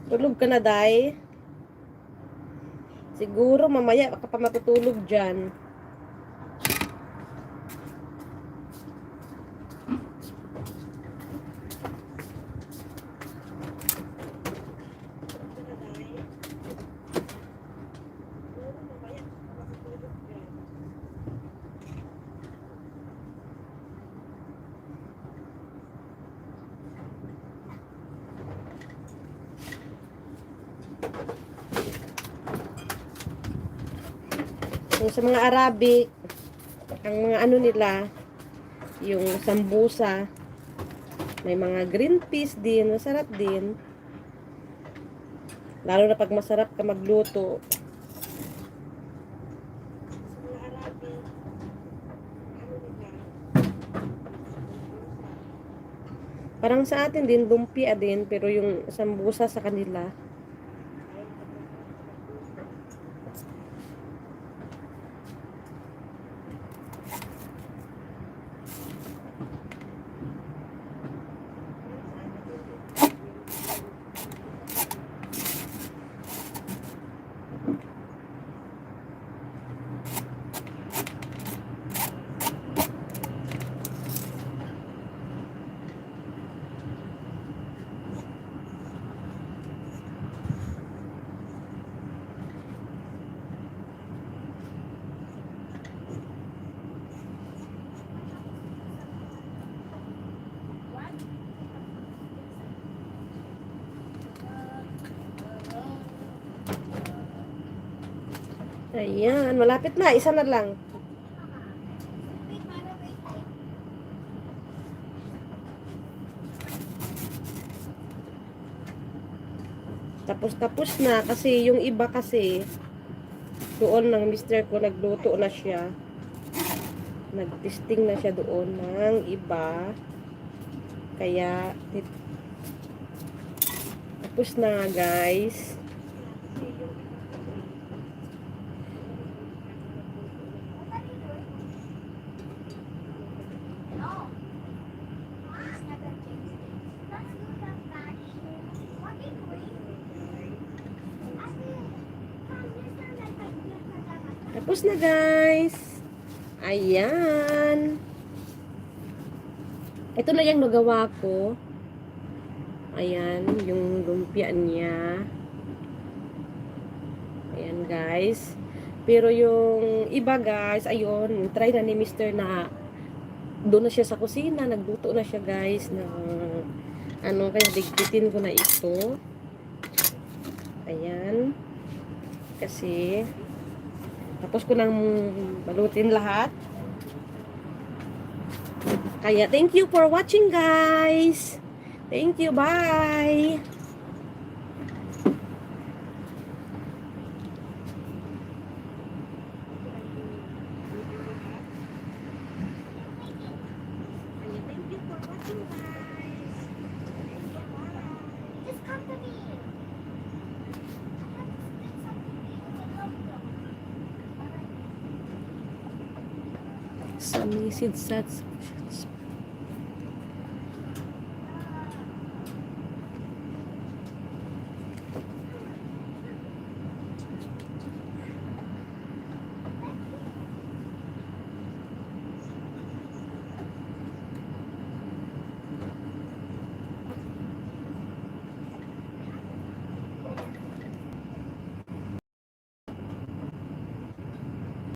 Tulog ka na, Day? Siguro mamaya baka pa matutulog dyan. Yung sa mga Arabic, ang mga ano nila, yung sambusa, may mga green peas din, masarap din. Lalo na pag masarap ka magluto. Parang sa atin din, lumpia din, pero yung sambusa sa kanila. Ayan, malapit na. Isa na lang. Tapos na. Kasi yung iba kasi, doon ng mister ko, nagluto na siya. Nag-testing na siya doon ng iba. Kaya, tapos na guys. Tapos na guys. Ayan. Ito na yung nagawa ko. Ayan, yung lumpia niya. Ayan guys. Pero yung iba guys, ayun, try na ni Mr. na doon na siya sa kusina, nagluto na siya guys ng ano, kaya digpitin ko na ito. Ayan. Kasi tapos ko nang balutin lahat. Kaya thank you for watching guys. Thank you, bye. Sumisid sa